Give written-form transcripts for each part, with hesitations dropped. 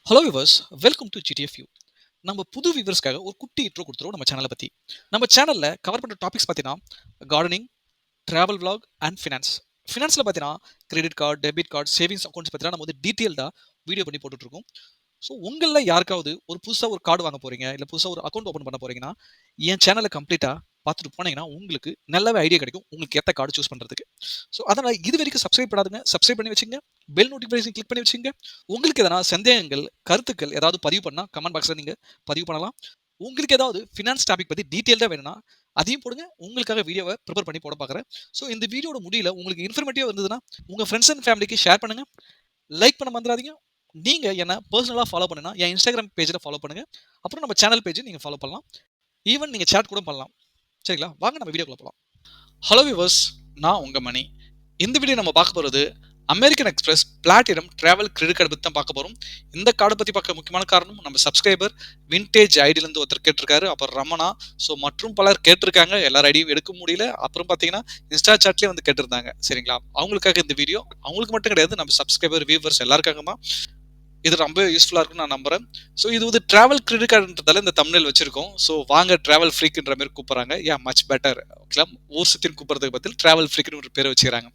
Hello viewers, welcome to ஜிடிஎஃப் யூ. நம்ம புது வியூவர்ஸ்க்காக ஒரு குட்டி இன்ட்ரோ கொடுத்துருவோம் நம்ம சேனலை பற்றி. நம்ம சேனலில் கவர் பண்ணுற டாபிக்ஸ் பார்த்தீங்கன்னா gardening, travel vlog and finance. ஃபினான்ஸில் பார்த்தீங்கன்னா credit card, debit card, savings accounts பார்த்தீங்கன்னா நம்ம வந்து டீட்டெயில்டாக வீடியோ பண்ணி போட்டுட்ருக்கோம். ஸோ உங்களில் யாருக்காவது ஒரு புதுசாக ஒரு கார்டு வாங்க போகிறீங்க, இல்லை புதுசாக ஒரு அக்கௌண்ட் ஓப்பன் பண்ண போகிறீங்கன்னா என் சேனலை கம்ப்ளீட்டாக பார்த்துட்டு போனீங்கன்னா உங்களுக்கு நல்லாவே ஐடியா கிடைக்கும் உங்களுக்கு ஏற்ற கார்டு சூஸ் பண்ணுறதுக்கு. ஸோ அதனால் இது வரைக்கும் சப்ஸ்கிரைப் பண்ணாதுங்க, சப்ஸ்கிரைப் பண்ணி வச்சுங்க, பெல் நோட்டிஃபிகேஷன் கிளிக் பண்ணி வச்சுங்க. உங்களுக்கு எதனா சந்தேகங்கள், கருத்துக்கள் ஏதாவது பதிவு பண்ணால் கமெண்ட் பாக்ஸில் நீங்கள் பதிவு பண்ணலாம். உங்களுக்கு ஏதாவது ஃபினான்ஸ் டாபிக் பற்றி டீட்டெயில்டாக வேணும்னா அதையும் போடுங்க, உங்களுக்காக வீடியோவை ப்ரிப்பேர் பண்ணி போட பார்க்குறேன். ஸோ இந்த வீடியோட முடியல உங்களுக்கு இன்ஃபர்மேட்டிவாக இருந்ததுன்னா உங்கள் ஃப்ரெண்ட்ஸ் அண்ட் ஃபேமிலிக்கு ஷேர் பண்ணுங்கள். லைக் பண்ண மறந்துடாதீங்க. நீங்கள் என்ன பர்சனலாக ஃபாலோ பண்ணுன்னா என் இன்ஸ்டாகிராம் பேஜில் ஃபாலோ பண்ணுங்கள். அப்புறம் நம்ம சேனல் பேஜை நீங்கள் ஃபாலோ பண்ணலாம். ஈவன் நீங்கள் சேட் கூட பண்ணலாம். சரிங்களா? வாங்க நம்ம வீடியோக்குள்ள போகலாம். ஹலோ விவர்ஸ், நான் உங்கள் மணி. இந்த வீடியோ நம்ம பார்க்க போகிறது American express platinum travel credit card பற்றி தான் பார்க்க போகிறோம். இந்த கார்டை பற்றி பார்க்க முக்கியமான காரணம் நம்ம சப்ஸ்கிரைபர் விண்டேஜ் ஐடியிலேருந்து ஒருத்தர் கேட்டிருக்காரு, அப்புறம் ரமணா, ஸோ மற்றும் பலர் கேட்டிருக்காங்க. எல்லார் ஐடியும் எடுக்க முடியல. அப்புறம் பார்த்தீங்கன்னா இன்ஸ்டா சாட்லேயே வந்து கேட்டிருந்தாங்க. சரிங்களா? அவங்களுக்காக இந்த வீடியோ அவங்களுக்கு மட்டும் கிடையாது, நம்ம சப்ஸ்கிரைபர் வியூவர்ஸ் எல்லாருக்காக தான் இது ரொம்ப யூஸ்ஃபுல்லாக இருக்கும்னு நான் நம்புறேன். ஸோ இது வந்து டிராவல் கிரெடிட் கார்டுன்றதால இந்த தம்ப்நெயில் வச்சிருக்கோம். ஸோ வாங்க டிராவல் ஃப்ரீக்குன்ற மாதிரி கூப்பிட்றாங்க. Much better. ஓகேங்களா? ஊர் சுற்றின்னு கூப்பிட்றதுக்கு பதில் டிராவல் ஃப்ரீக்குன்னு ஒரு பேர் வச்சுக்கிறாங்க.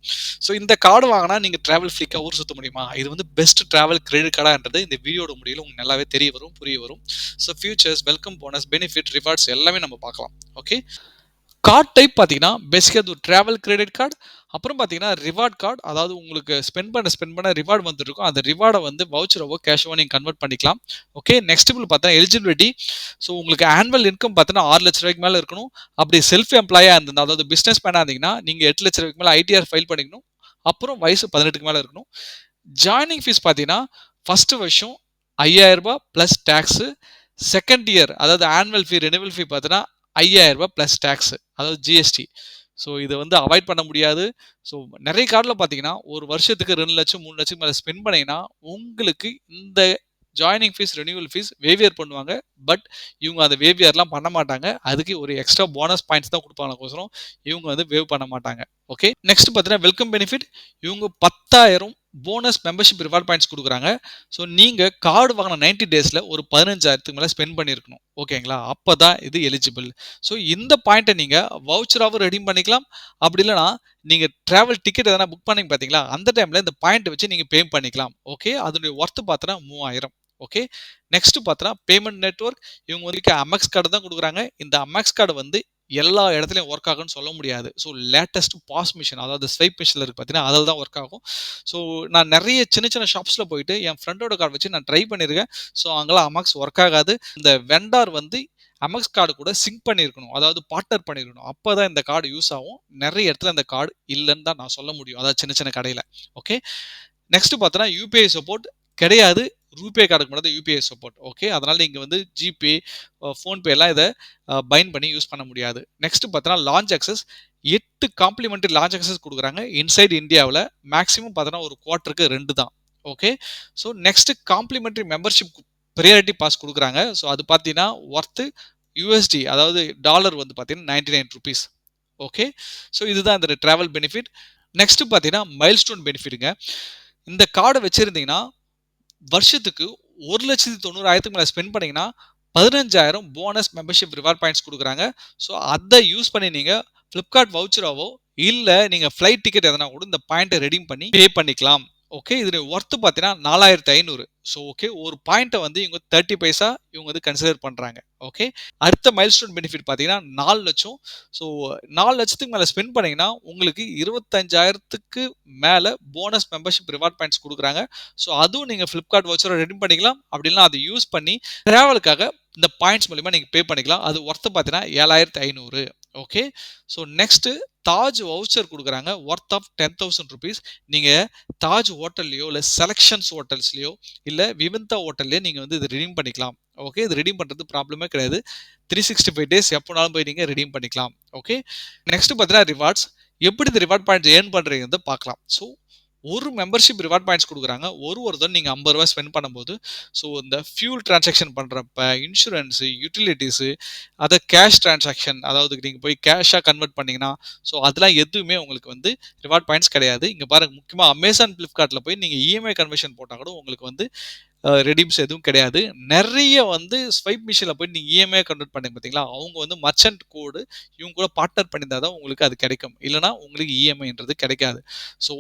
ஸோ இந்த கார்டு வாங்கினா நீங்கள் டிராவல் ஃப்ரீக்காக ஊர் சுற்ற முடியுமா? இது வந்து பெஸ்ட் டிராவல் கிரெடிட் கார்டான்றது இந்த வீடியோட முடியல உங்களுக்கு நல்லாவே தெரிய வரும், புரிய வரும். So futures, welcome bonus, benefit, rewards எல்லாமே நம்ம பார்க்கலாம். ஓகே, கார்டு டைப் பார்த்தீங்கன்னா பேசிக்காக அது ஒரு ட்ராவல் கிரெடிட் கார்டு. அப்புறம் பார்த்தீங்கன்னா ரிவார்ட் கார்டு, அதாவது உங்களுக்கு ஸ்பெண்ட் பண்ண ரிவார்டு வந்துருக்கும். அந்த ரிவார்டை வந்து வவுச்சராவோ கேஷாவோ நீங்கள் கன்வெர்ட் பண்ணிக்கலாம். ஓகே, நெக்ஸ்ட் பில் பார்த்தா எலிஜிபிலிட்டி. ஸோ உங்களுக்கு ஆனுவல் இன்கம் பார்த்தீங்கன்னா 6 லட்ச ரூபாய்க்கு மேலே இருக்கணும். அப்படி செல்ஃப் எம்ப்ளாயாக இருந்தது, அதாவது பிஸ்னஸ் மேனாக இருந்தீங்கன்னா நீங்கள் 8 லட்ச ரூபாய்க்கு மேலே ஐடிஆர் ஃபைல் பண்ணிக்கணும். அப்புறம் வயசு 18க்கு மேலே இருக்கணும். ஜாயினிங் ஃபீஸ் பார்த்தீங்கன்னா ஃபர்ஸ்ட் வருஷம் 5000 ரூபாய் ப்ளஸ் டேக்ஸு. செகண்ட் இயர் அதாவது ஆனுவல் ஃபீ, ரெனிவல் ஃபீ பார்த்தீங்கன்னா 5000 ரூபாய் ப்ளஸ் டேக்ஸ், அதாவது ஜிஎஸ்டி. ஸோ இதை வந்து அவாய்ட் பண்ண முடியாது. ஸோ நிறைய கார்டில் பார்த்தீங்கன்னா ஒரு வருஷத்துக்கு 2 லட்சம் 3 லட்சம் மேலே ஸ்பெண்ட் பண்ணீங்கன்னா உங்களுக்கு இந்த ஜாயினிங் ஃபீஸ், ரெனியூவல் ஃபீஸ் வேவியர் பண்ணுவாங்க. பட் இவங்க அந்த வேவியர்லாம் பண்ண மாட்டாங்க. அதுக்கு ஒரு எக்ஸ்ட்ரா போனஸ் பாயிண்ட்ஸ் தான் கொடுப்பாங்க, இவங்க வந்து வேவ் பண்ண மாட்டாங்க. ஓகே, நெக்ஸ்ட் பார்த்தீங்கன்னா வெல்கம் பெனிஃபிட். இவங்க 10,000 போனஸ் மெம்பர்ஷிப் ரிவார்ட் பாயிண்ட்ஸ் கொடுக்குறாங்க. ஸோ நீங்கள் கார்டு வாங்கின 90 டேஸில் ஒரு 15,000க்கு மேலே ஸ்பெண்ட் பண்ணியிருக்கணும். ஓகேங்களா? அப்போ தான் இது எலிஜிபிள். ஸோ இந்த பாயிண்ட்டை நீங்கள் வவுச்சராகவும் ரெடீம் பண்ணிக்கலாம். அப்படி இல்லைனா நீங்கள் ட்ராவல் டிக்கெட் எதனா புக் பண்ணீங்க பார்த்தீங்களா, அந்த டைமில் இந்த பாயிண்ட் வச்சு நீங்கள் பே பண்ணிக்கலாம். ஓகே, அதனுடைய ஒர்த்து பார்த்தோன்னா 3000. ஓகே, நெக்ஸ்ட் பார்த்தோன்னா பேமெண்ட் நெட்வொர்க். இவங்க வந்து அமெக்ஸ் கார்டு தான் கொடுக்குறாங்க. இந்த அமெக்ஸ் கார்டு வந்து எல்லா இடத்துலையும் ஒர்க் ஆகும்னு சொல்ல முடியாது. ஸோ லேட்டஸ்ட் பாஸ் மிஷின், அதாவது ஸ்வைப் மிஷினில் இருக்குது பார்த்தீங்கன்னா, அதில் தான் ஒர்க் ஆகும். ஸோ நான் நிறைய சின்ன சின்ன ஷாப்ஸில் போயிட்டு என் ஃப்ரெண்டோட கார்டு வச்சு நான் ட்ரை பண்ணியிருக்கேன். ஸோ அங்கெல்லாம் அமெக்ஸ் ஒர்க் ஆகாது. இந்த வெண்டார் வந்து அமெக்ஸ் கார்டு கூட சிங்க் பண்ணியிருக்கணும், அதாவது பார்ட்னர் பண்ணியிருக்கணும். அப்போ தான் இந்த கார்டு யூஸ் ஆகும். நிறைய இடத்துல இந்த கார்டு இல்லைன்னு தான் நான் சொல்ல முடியும், அதாவது சின்ன சின்ன கடையில். ஓகே, நெக்ஸ்ட் பார்த்தோன்னா யூபிஐ சப்போர்ட் கிடையாது. ரூபே கார்டுக்கு மட்டும் யூபிஐ சப்போர்ட். ஓகே, அதனால் நீங்கள் வந்து ஜிபே, ஃபோன்பே எல்லாம் இதை பைண்ட் பண்ணி யூஸ் பண்ண முடியாது. நெக்ஸ்ட் பார்த்தோன்னா lounge access. 8 complimentary lounge access கொடுக்குறாங்க இன்சைட் இந்தியாவில். மேக்ஸிமம் பார்த்தோன்னா ஒரு குவார்ட்டருக்கு 2 தான். Okay, so next complimentary membership priority pass கொடுக்குறாங்க. ஸோ அது பார்த்தீங்கன்னா ஒர்த்து யூஎஸ்டி, அதாவது டாலர் வந்து பார்த்தீங்கன்னா 99 ருபீஸ். ஓகே, ஸோ இதுதான் இந்த ட்ராவல் பெனிஃபிட். நெக்ஸ்ட் பார்த்தீங்கன்னா மைல்ஸ்டோன் பெனிஃபிட்டுங்க. இந்த கார்டை வச்சுருந்தீங்கன்னா வருஷத்துக்கு 1,90,000க்கு மேலே ஸ்பெண்ட் பண்ணீங்கன்னா 15,000 போனஸ் மெம்பர்ஷிப் ரிவார்ட் பாயிண்ட்ஸ் கொடுக்குறாங்க. ஸோ அதை யூஸ் பண்ணி நீங்கள் ஃப்ளிப்கார்ட் வவுச்சராவோ இல்லை நீங்கள் ஃப்ளைட் டிக்கெட் எதனா கூட இந்த பாயிண்ட்டை ரெடீம் பண்ணி பே பண்ணிக்கலாம். ஓகே, இது ஒர்த்து பார்த்தீங்கன்னா 4,500. ஸோ ஓகே, ஒரு பாயிண்ட்டை வந்து இவங்க 30 பைசா இவங்க வந்து கன்சிடர் பண்ணுறாங்க. ஓகே, அடுத்த மைல்ஸ்டோன் பெனிஃபிட் பார்த்தீங்கன்னா 4 லட்சம். ஸோ 4 லட்சத்துக்கு மேலே ஸ்பெண்ட் பண்ணீங்கன்னா உங்களுக்கு 25,000க்கு மேலே போனஸ் மெம்பர்ஷிப் ரிவார்ட் பாயிண்ட்ஸ் கொடுக்குறாங்க. ஸோ அதுவும் நீங்கள் ஃப்ளிப்கார்ட் வவுச்சரை ரெடீம் பண்ணிக்கலாம். அப்படின்னா அதை யூஸ் பண்ணி ட்ராவலுக்காக இந்த பாயிண்ட்ஸ் மூலிமா நீங்கள் பே பண்ணிக்கலாம். அது ஒர்த்து பார்த்தீங்கன்னா 7,500. Okay, so next Taj voucher கொடுக்குறாங்க ஒர்த் ஆஃப் 10,000 ருபீஸ். நீங்கள் தாஜ் ஹோட்டல்லையோ இல்லை செலக்ஷன்ஸ் ஹோட்டல்ஸ்லையோ இல்லை விவிந்தா ஹோட்டல்லையோ நீங்கள் வந்து இது ரெடீம் பண்ணிக்கலாம். ஓகே, இது ரெடீம் பண்ணுறது ப்ராப்ளமே கிடையாது. 365 டேஸ் எப்போனாலும் போய் நீங்கள் ரெடீம் பண்ணிக்கலாம். ஓகே, நெக்ஸ்ட் பார்த்தீங்கன்னா ரிவார்ட்ஸ். எப்படி இந்த ரிவார்ட் பாயிண்ட்ஸ் ஏர்ன் பண்ணுறீங்க பார்க்கலாம். ஸோ ஒரு மெம்பர்ஷிப் ரிவார்ட் பாயிண்ட்ஸ் கொடுக்குறாங்க. ஒருத்தர் நீங்கள் 50 ரூபா ஸ்பெண்ட் பண்ணும்போது, ஸோ இந்த ஃபியூல் டிரான்சாக்ஷன் பண்ணுறப்ப, இன்சூரன்ஸு, யூட்டிலிட்டிஸு, அதை கேஷ் டிரான்சாக்ஷன், அதாவது நீங்கள் போய் கேஷாக கன்வெர்ட் பண்ணிங்கன்னா, ஸோ அதெல்லாம் எதுவுமே உங்களுக்கு வந்து ரிவார்ட் பாயிண்ட்ஸ் கிடையாது. இங்கே பாருங்கள், முக்கியமாக அமேசான் ஃப்ளிப்கார்ட்டில் போய் நீங்கள் இஎம்ஐ கன்வர்ஷன் போட்டால் கூட உங்களுக்கு வந்து ரெடீம்ஸ் எதுவும் கிடையாது. நெறைய வந்து ஸ்வைப் மிஷின்ல போயிட்டு நீங்க இஎம்ஐ கன்வெர்ட் பண்ணீங்க பார்த்தீங்களா, அவங்க வந்து மர்ச்சன்ட் கோடு இவங்க கூட பார்ட்னர் பண்ணியிருந்தா தான் உங்களுக்கு அது கிடைக்கும். இல்லன்னா உங்களுக்கு இஎம்ஐன்றது கிடைக்காது. ஸோ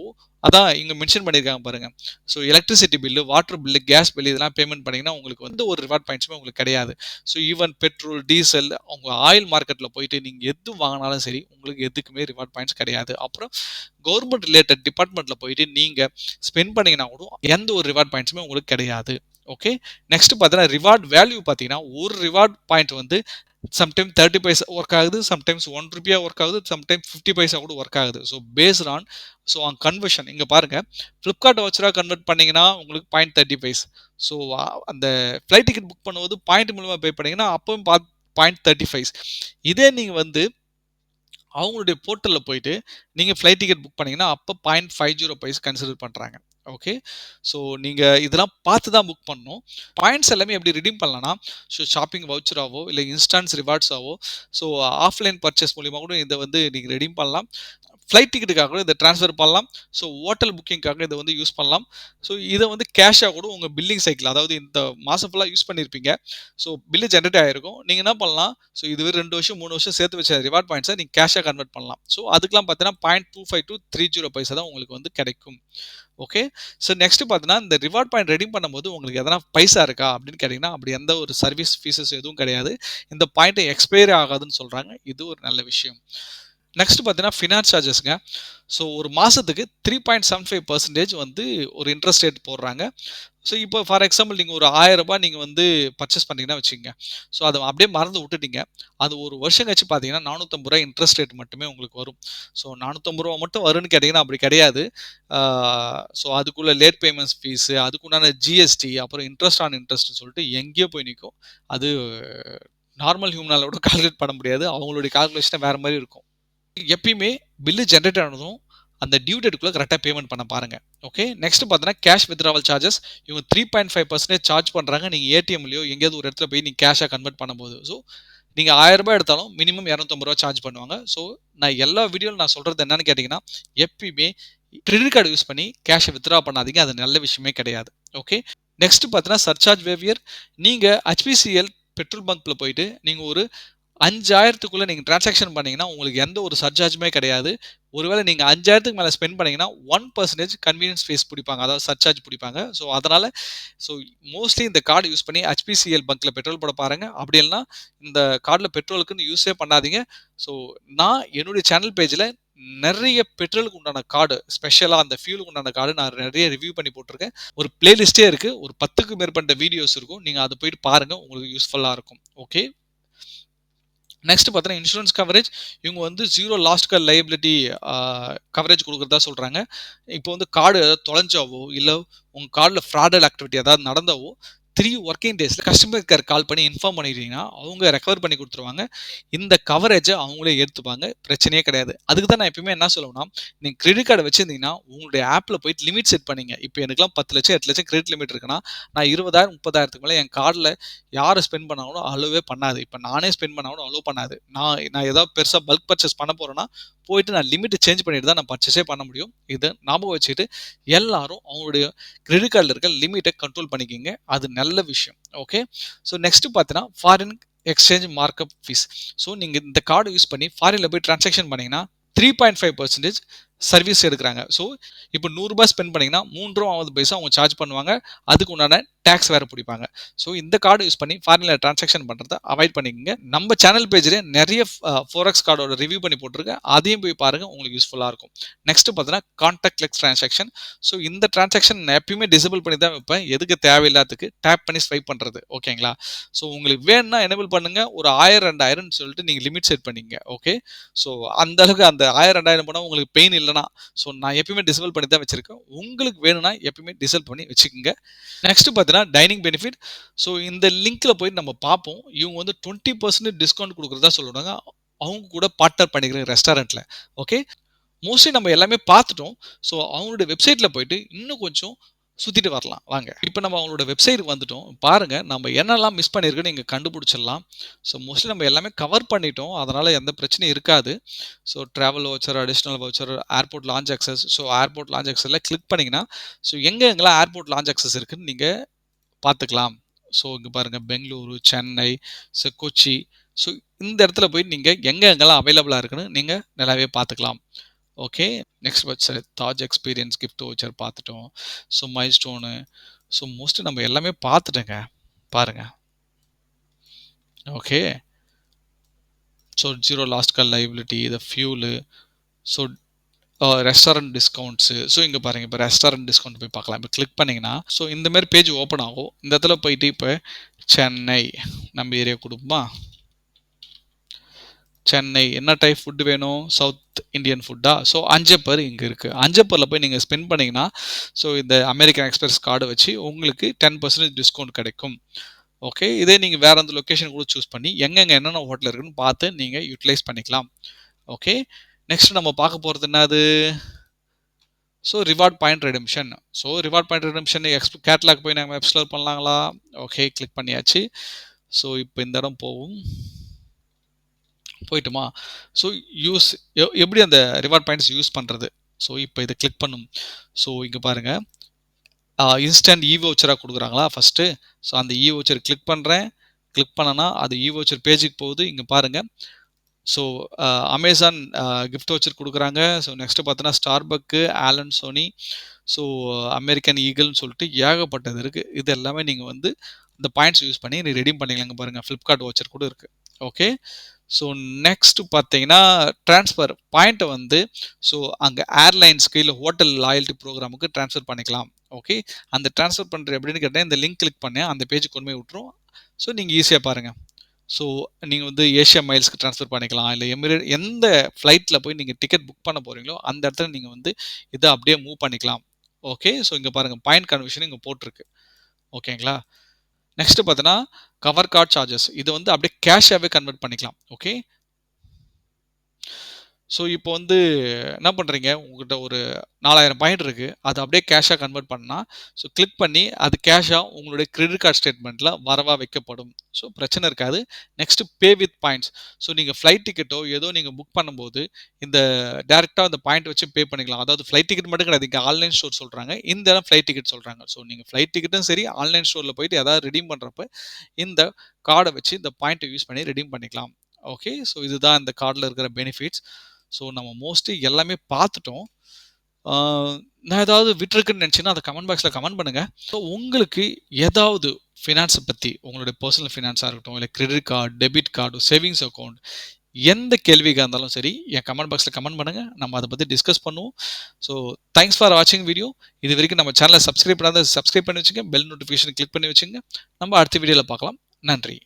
அதான் இங்க மென்ஷன் பண்ணியிருக்காங்க பாருங்க. So electricity bill, water bill, gas bill இதெல்லாம் பேமெண்ட் பண்ணீங்கன்னா உங்களுக்கு வந்து ஒரு ரிவார்ட் பாயிண்ட்ஸுமே உங்களுக்கு கிடையாது. ஸோ ஈவன் பெட்ரோல், டீசல் அவங்க ஆயில் மார்க்கெட்ல போயிட்டு நீங்க எது வாங்குனாலும் சரி, உங்களுக்கு எதுக்குமே ரிவார்ட் பாயிண்ட்ஸ் கிடையாது. அப்புறம் கவர்மெண்ட் ரிலேட்டட் டிபார்ட்மெண்ட்ல போயிட்டு நீங்க ஸ்பெண்ட் பண்ணீங்கன்னா கூட எந்த ஒரு ரிவார்ட் பாயிண்ட்ஸுமே உங்களுக்கு கிடையாது. ஓகே. நெக்ஸ்ட் பார்த்தீங்கன்னா ரிவார்ட் வேல்யூ பார்த்தீங்கன்னா, ஒரு ரிவார்ட் பாயிண்ட் வந்து சம்டைம் 30 பைசா ஒர்க் ஆகுது, சம்டைம்ஸ் ₹1 ஒர்க் ஆகுது, சம்டைம் 50 பைசா கூட ஒர்க் ஆகுது. ஸோ பேஸ்ட் ஆன் கன்வர்ஷன் இங்க பாருங்க. Flipkart வவுச்சரா கன்வெர்ட் பண்ணீங்கன்னா உங்களுக்கு 0.30 ஸோ அந்த ஃப்ளைட் டிக்கெட் புக் பண்ணும்போது பாயிண்ட் மூலமா பே பண்ணீங்கன்னா அப்பவும் 0.35. இதே நீங்க வந்து அவங்களுடைய போர்ட்டல்ல போயிட்டு நீங்க ஃப்ளைட் டிக்கெட் புக் பண்ணீங்கன்னா அப்போ 0.50 கன்சிடர் பண்றாங்க. ஓகே. ஸோ நீங்க இதெல்லாம் பார்த்து தான் புக் பண்ணணும். பாயிண்ட்ஸ் எல்லாமே எப்படி ரிடீம் பண்ணலாம்னா, ஷாப்பிங் வவுச்சராவோ இல்லை இன்ஸ்டன்ஸ் ரிவார்ட்ஸாவோ ஸோ ஆஃப்லைன் பர்ச்சேஸ் மூலியமா கூட இதை வந்து நீங்க ரெடீம் பண்ணலாம். ஃப்ளைட் டிக்கெட்டுக்காக கூட இதை ட்ரான்ஸ்ஃபர் பண்ணலாம். ஸோ ஹோட்டல் புக்கிங்காக இதை வந்து யூஸ் பண்ணலாம். ஸோ இதை வந்து கேஷாக கூட உங்கள் பில்லிங் சைக்கிள், அதாவது இந்த மாதம் ஃபுல்லாக யூஸ் பண்ணியிருப்பீங்க. ஸோ பில்லு ஜென்ரேட் ஆகிருக்கும். நீங்கள் என்ன பண்ணலாம், ஸோ இதுவே 2 வருஷம் 3 வருஷம் சேர்த்து வச்ச ரிவார்ட் பாயிண்ட்ஸை நீங்கள் கேஷாக கன்வெர்ட் பண்ணலாம். ஸோ அதுக்கெல்லாம் பார்த்தீங்கன்னா 0.25 to 30 பைசா தான் உங்களுக்கு வந்து கிடைக்கும். ஓகே. ஸோ நெக்ஸ்ட் பார்த்தீங்கன்னா இந்த ரிவார்ட் பாயிண்ட் ரெடீம் பண்ணும்போது உங்களுக்கு எதனா பைசா இருக்கா அப்படின்னு கேட்டிங்கன்னா அப்படி எந்த ஒரு சர்வீஸ் ஃபீஸஸ் எதுவும் கிடையாது. இந்த பாயிண்ட் எக்ஸ்பைரி ஆகாதுன்னு சொல்கிறாங்க. இது ஒரு நல்ல விஷயம். நெக்ஸ்ட் பார்த்தீங்கன்னா ஃபினான்ஸ் சார்ஜஸ்ங்க. ஸோ ஒரு மாதத்துக்கு 3.75% வந்து ஒரு இன்ட்ரெஸ்ட் ரேட் போடுறாங்க. ஸோ இப்போ ஃபார் எக்ஸாம்பிள் நீங்கள் ஒரு ₹1000 நீங்கள் வந்து பர்ச்சேஸ் பண்ணீங்கன்னா வச்சுக்கோங்க. ஸோ அதை அப்படியே மறந்து விட்டுட்டீங்க. அது ஒரு வருஷம் கழிச்சு பார்த்தீங்கன்னா ₹450 இன்ட்ரெஸ்ட் ரேட் மட்டுமே உங்களுக்கு வரும். ஸோ ₹450 மட்டும் வரும்னு கேட்டிங்கன்னா அப்படி கிடையாது. ஸோ அதுக்குள்ள லேட் பேமெண்ட்ஸ் ஃபீஸு, அதுக்குண்டான ஜிஎஸ்டி, அப்புறம் இன்ட்ரெஸ்ட் ஆன் இன்ட்ரெஸ்ட்னு சொல்லிட்டு எங்கேயோ போய் நிற்கும். அது நார்மல் ஹியூமனால கூட கால்குலேட் பண்ண முடியாது. அவங்களுடைய கால்குலேஷன் வேறு மாதிரி இருக்கும். எப்பயுமே பில்லு ஜென்ரேட் ஆனதும் அந்த டியூ டேட்டுக்குள்ள கரெக்டாக பேமெண்ட் பண்ண பாருங்க. ஓகே. நெக்ஸ்ட் பார்த்தீங்கன்னா கேஷ் வித்ட்ராவல் சார்ஜஸ் இவங்க 3.5% சார்ஜ் பண்ணுறாங்க. நீங்கள் ஏடிஎம்லையோ எங்கேயாவது ஒரு இடத்துல போய் நீங்கள் கேஷாக கன்வெர்ட் பண்ணும்போது. ஸோ நீங்கள் ₹1000 எடுத்தாலும் மினிமம் ₹250 சார்ஜ் பண்ணுவாங்க. ஸோ நான் எல்லா வீடியோவில் நான் சொல்கிறது என்னன்னு கேட்டிங்கன்னா, எப்பயுமே கிரெடிட் கார்டு யூஸ் பண்ணி கேஷை வித்ட்ரா பண்ணாதீங்க. அது நல்ல விஷயமே கிடையாது. ஓகே. நெக்ஸ்ட் பார்த்தீங்கன்னா சர்சார்ஜ் வேவியர். நீங்கள் ஹெச்பிசிஎல் பெட்ரோல் பங்க்ல போயிட்டு நீங்கள் ஒரு 5000க்குள்ள நீங்க டிரான்சாக்ஷன் பண்ணீங்கன்னா உங்களுக்கு எந்த ஒரு சர்சார்ஜுமே கிடையாது. ஒருவேளை நீங்க 5000க்கு மேல ஸ்பெண்ட் பண்ணீங்கன்னா 1% கன்வீனியன்ஸ் ஃபீஸ் பிடிப்பாங்க. அதாவது சர்சார்ஜ் பிடிப்பாங்க. ஸோ அதனால ஸோ மோஸ்ட்லி இந்த கார்டு யூஸ் பண்ணி ஹெச்பிசிஎல் பங்க்ல பெட்ரோல் போட பாருங்க. அப்படி இல்லைன்னா இந்த கார்டில் பெட்ரோலுக்குன்னு யூஸே பண்ணாதீங்க. ஸோ நான் என்னுடைய சேனல் பேஜில் நிறைய பெட்ரோலுக்கு உண்டான கார்டு, ஸ்பெஷலாக அந்த ஃபியூலுக்கு உண்டான கார்டு நான் நிறைய ரிவ்யூ பண்ணி போட்டிருக்கேன். ஒரு பிளேலிஸ்டே இருக்கு. ஒரு 10க்கும் மேற்பட்ட வீடியோஸ் இருக்கும். நீங்க அதை போயிட்டு பாருங்க. உங்களுக்கு யூஸ்ஃபுல்லாக இருக்கும். ஓகே. நெக்ஸ்ட் பார்த்தீங்கன்னா இன்சூரன்ஸ் கவரேஜ். இவங்க வந்து zero lost card liability coverage கொடுக்குறதா சொல்கிறாங்க. இப்போ வந்து கார்டு ஏதாவது தொலைஞ்சாவோ இல்லை உங்கள் கார்டில் ஃப்ராடல் ஆக்டிவிட்டி ஏதாவது நடந்தாவோ 3 ஒர்க்கிங் டேஸில் கஸ்டமர் கேர் கால் பண்ணி இன்ஃபார்ம் பண்ணிட்டீங்கன்னா அவங்க ரெக்கவர் பண்ணி கொடுத்துருவாங்க. இந்த கவரேஜை அவங்களே எடுத்துப்பாங்க. பிரச்சனையே கிடையாது. அதுக்கு தான் நான் எப்பயுமே என்ன சொல்லுவேன்னா, நீங்கள் கிரெடிட் கார்டு வச்சிருந்தீங்கன்னா உங்களுடைய ஆப்பில் போயிட்டு லிமிட் செட் பண்ணிங்க. இப்போ எனக்குலாம் 10 லட்சம் 8 லட்சம் கிரெடிட் லிமிட் இருக்குன்னா நான் 20,000 30,000க்கு மேலே என் கார்டில் யார் ஸ்பெண்ட் பண்ணாலும் அலோவே பண்ணாது. இப்போ நானே ஸ்பெண்ட் பண்ணாலும் அலோவ் பண்ணாது. நான் ஏதாவது பெருசாக பல்க் பர்ச்சேஸ் பண்ண போகிறேன்னா போயிட்டு நான் லிமிட் சேஞ்ச் பண்ணிட்டு தான் நான் பர்ச்சேஸே பண்ண முடியும். இதை ஞாபகம் வச்சுட்டு எல்லாரும் அவங்களுடைய கிரெடிட் கார்டில் இருக்க லிமிட்டை கண்ட்ரோல் பண்ணிக்கிங்க. அது நல்ல விஷயம். ஓகே. ஸோ நெக்ஸ்ட் பார்த்தீங்கன்னா foreign exchange markup fees. So நீங்கள் இந்த கார்டு யூஸ் பண்ணி ஃபாரினில் போய் டிரான்சாக்ஷன் பண்ணீங்கன்னா 3.5% சர்வீஸ் எடுக்கிறாங்க. ஸோ இப்போ ₹100 ஸ்பெண்ட் பண்ணீங்கன்னா ₹3.50 அவங்க சார்ஜ் பண்ணுவாங்க. அதுக்கு உண்டான டேக்ஸ் வேறு பிடிப்பாங்க. ஸோ இந்த கார்டு யூஸ் பண்ணி ஃபாரினில் டிரான்சாக்ஷன் பண்ணுறதை அவாய்ட் பண்ணிக்கோங்க. நம்ம சேனல் பேஜில் நிறைய ஃபோரெக்ஸ் கார்டோட ரிவ்யூ பண்ணி போட்டிருக்கேன். அதையும் போய் பாருங்கள். உங்களுக்கு யூஸ்ஃபுல்லாக இருக்கும். நெக்ஸ்ட் பார்த்தீங்கன்னா கான்டாக்ட்லெஸ் டிரான்சாக்ஷன். ஸோ இந்த டிரான்சாக்ஷன் நான் எப்பயுமே டிசேபிள் பண்ணி தான் வைப்பேன். எதுக்கு தேவையில்லாததுக்கு டேப் பண்ணி ஸ்வைப் பண்ணுறது. ஓகேங்களா. ஸோ உங்களுக்கு வேணும்னா எனேபிள் பண்ணுங்கள். ஒரு 1000 2000 சொல்லிட்டு நீங்கள் லிமிட் செட் பண்ணிங்க. ஓகே. ஸோ அந்த அளவுக்கு அந்த 1000 2000 போனால் உங்களுக்கு பெயின் இல்லைனா ஸோ நான் எப்பயுமே டிசேபிள் பண்ணி தான் வச்சிருக்கேன். உங்களுக்கு வேணும்னா எப்பயுமே டிசேபிள் பண்ணி வச்சுக்கோங்க. நெக்ஸ்ட் பார்த்தீங்கன்னா டைனிங் பெனிஃபிட். ஸோ இந்த லிங்க்ல போய் நம்ம பார்ப்போம். இவங்க வந்து 20% டிஸ்கவுண்ட் கொடுக்குறதா சொல்லுவாங்க. அவங்க கூட பார்ட்னர் பண்ணிக்கிற ரெஸ்டாரண்ட்ல. ஓகே. மோஸ்ட்லி நம்ம எல்லாமே பார்த்துட்டோம். ஸோ அவங்களுடைய வெப்சைட்ல போயிட்டு இன்னும் கொஞ்சம் சுத்திட்டு வரலாம் வாங்க. இப்போ நம்ம அவங்களோட வெப்சைட்டுக்கு வந்துட்டோம். பாருங்க நம்ம என்னெல்லாம் மிஸ் பண்ணியிருக்குன்னு நீங்க கண்டுபிடிச்சிடலாம். ஸோ மோஸ்ட்லி நம்ம எல்லாமே கவர் பண்ணிட்டோம். அதனால எந்த பிரச்சனையும் இருக்காது. So travel voucher, additional voucher, airport lounge access. So airport lounge அக்சஸில் கிளிக் பண்ணிங்கன்னா ஸோ எங்கெங்கெல்லாம் ஏர்போர்ட் லான்ச் அக்சஸ் இருக்குன்னு நீங்கள் பார்த்துக்கலாம். ஸோ இங்க பாருங்க பெங்களூரு, சென்னை, கொச்சி. ஸோ இந்த இடத்துல போய் நீங்க எங்கெங்கலாம் அவைலபிளா இருக்குன்னு நீங்க நல்லாவே பார்த்துக்கலாம். Okay. Next website Taj experience gift voucher பார்த்துட்டோம். So milestone. ஸோ மோஸ்ட்லி நம்ம எல்லாமே பார்த்துட்டோங்க. பாருங்க. Okay. So zero lost card liability, the fuel, so restaurant discounts. So இங்கே பாருங்கள், இப்போ ரெஸ்டாரண்ட் டிஸ்கவுண்ட் போய் பார்க்கலாம். இப்போ கிளிக் பண்ணிங்கன்னா ஸோ இந்த மாதிரி பேஜ் ஓப்பன் ஆகும். இந்த இடத்துல போயிட்டு இப்போ சென்னை நம்ம ஏரியா கொடுப்போமா? சென்னை என்ன டைப் ஃபுட்டு வேணும்? சவுத் இந்தியன் ஃபுட்டா? ஸோ அஞ்சப்பர் இங்கே இருக்குது. அஞ்சப்பரில் போய் நீங்கள் ஸ்பெண்ட் பண்ணிங்கன்னா ஸோ இந்த அமெரிக்கன் எக்ஸ்பிரஸ் கார்டு வச்சு உங்களுக்கு 10% டிஸ்கவுண்ட் கிடைக்கும். ஓகே. இதே நீங்கள் வேறு அந்த லொக்கேஷன் கூட சூஸ் பண்ணி எங்கெங்கே என்னென்ன ஹோட்டல் இருக்குன்னு பார்த்து நீங்கள் யூட்டிலைஸ் பண்ணிக்கலாம். ஓகே. நெக்ஸ்ட் நம்ம பார்க்க போகிறது என்னது? So reward point redemption. So reward point redemption catalogue போய் நாங்கள் எக்ஸ்ப்ளோர் பண்ணலாங்களா? ஓகே, கிளிக் பண்ணியாச்சு. ஸோ இப்போ இந்த இடம் போகும். போயிட்டுமா? ஸோ யூஸ் எப்படி அந்த ரிவார்ட் பாயிண்ட்ஸ் யூஸ் பண்ணுறது? ஸோ இப்போ இதை கிளிக் பண்ணும். ஸோ இங்கே பாருங்கள், இன்ஸ்டன்ட் இ வவுச்சராக கொடுக்குறாங்களா ஃபஸ்ட்டு? ஸோ அந்த இ வவுச்சர் கிளிக் பண்ணுறேன். கிளிக் பண்ணனா அது இ வவுச்சர் பேஜுக்கு போகுது. இங்கே பாருங்கள். ஸோ அமேசான் கிஃப்ட் வவுச்சர் கொடுக்குறாங்க. ஸோ நெக்ஸ்ட்டு பார்த்தோன்னா ஸ்டார்பக்கு, ஆலன் சோனி, ஸோ அமெரிக்கன் ஈகிள்னு சொல்லிட்டு ஏகப்பட்டது இருக்குது. இது எல்லாமே நீங்கள் வந்து இந்த பாயிண்ட்ஸ் யூஸ் பண்ணி நீ ரெடீம் பண்ணிக்கலாங்க. பாருங்கள், ஃப்ளிப்கார்ட் வவுச்சர் கூட இருக்குது. ஓகே. ஸோ நெக்ஸ்ட்டு பார்த்தீங்கன்னா ட்ரான்ஸ்ஃபர் பாயிண்ட்டை வந்து ஸோ அங்கே ஏர்லைன்ஸ்க்கு இல்லை ஹோட்டல் லாயல்ட்டி ப்ரோக்ராமுக்கு ட்ரான்ஸ்ஃபர் பண்ணிக்கலாம். ஓகே. அந்த ட்ரான்ஸ்ஃபர் பண்ணுற எப்படின்னு கேட்டால் இந்த லிங்க் கிளிக் பண்ணேன், அந்த பேஜுக்கு கொண்டு போய் விட்டுரும். ஸோ நீங்கள் ஈஸியாக பாருங்கள். ஸோ நீங்கள் வந்து ஏஷியா மைல்ஸ்க்கு ட்ரான்ஸ்ஃபர் பண்ணிக்கலாம். இல்லை எந்த ஃப்ளைட்டில் போய் நீங்கள் டிக்கெட் புக் பண்ண போகிறீங்களோ அந்த இடத்துல நீங்கள் வந்து இதை அப்படியே மூவ் பண்ணிக்கலாம். ஓகே. ஸோ இங்கே பாருங்கள், பாயிண்ட் கன்வர்ஷன் இங்கே போட்டிருக்கு. ஓகேங்களா? நெக்ஸ்ட்டு பார்த்தீங்கன்னா கவர் கார்ட் சார்ஜஸ். இது வந்து அப்படியே கேஷாகவே கன்வெர்ட் பண்ணிக்கலாம். ஓகே. ஸோ இப்போ வந்து என்ன பண்ணுறீங்க, உங்கள்கிட்ட ஒரு 4000 பாயிண்ட் இருக்குது, அதை அப்படியே கேஷாக கன்வெர்ட் பண்ணால் ஸோ கிளிக் பண்ணி அது கேஷாக உங்களுடைய கிரெடிட் கார்டு ஸ்டேட்மெண்ட்டில் வரவா வைக்கப்படும். ஸோ பிரச்சனை இருக்காது. Next pay with points. So நீங்கள் ஃப்ளைட் டிக்கெட்டோ ஏதோ நீங்கள் புக் பண்ணும்போது இந்த டேரெக்டாக அந்த பாயிண்ட் வச்சு பே பண்ணிக்கலாம். அதாவது ஃப்ளைட் டிக்கெட் மட்டும் கிடையாது, இங்கே ஆன்லைன் ஸ்டோர் சொல்கிறாங்க, இந்த இடம் ஃப்ளைட் டிக்கெட் சொல்கிறாங்க. ஸோ நீங்கள் ஃப்ளைட் டிக்கெட்டும் சரி, ஆன்லைன் ஸ்டோரில் போயிட்டு எதாவது ரெடீம் பண்ணுறப்ப இந்த கார்டை வச்சு இந்த பாயிண்ட்டை யூஸ் பண்ணி ரெடீம் பண்ணிக்கலாம். ஓகே. ஸோ இதுதான் இந்த கார்டில் இருக்கிற பெனிஃபிட்ஸ். ஸோ நம்ம மோஸ்ட்லி எல்லாமே பார்த்துட்டோம். நான் ஏதாவது விட்டுருக்குன்னு நினச்சிங்கன்னா அதை கமெண்ட் பாக்ஸில் கமெண்ட் பண்ணுங்கள். ஸோ உங்களுக்கு ஏதாவது ஃபினான்ஸை பற்றி, உங்களுடைய பர்சனல் ஃபினான்ஸாக இருக்கட்டும், இல்லை credit card, debit card, savings account, எந்த கேள்விக்காக இருந்தாலும் சரி என் கமெண்ட் பாக்ஸில் கமெண்ட் பண்ணுங்கள். நம்ம அதை பற்றி டிஸ்கஸ் பண்ணுவோம். ஸோ தேங்க்ஸ் ஃபார் வாட்சிங் வீடியோ. இது வரைக்கும் நம்ம சேனலை சப்ஸ்கிரைப் பண்ணாத சப்ஸ்கிரைப் பண்ணி வச்சுங்க. பெல் நோட்டிஃபிகேஷன் கிளிக் பண்ணி வச்சுங்க. நம்ம அடுத்த வீடியோவில் பார்க்கலாம். நன்றி.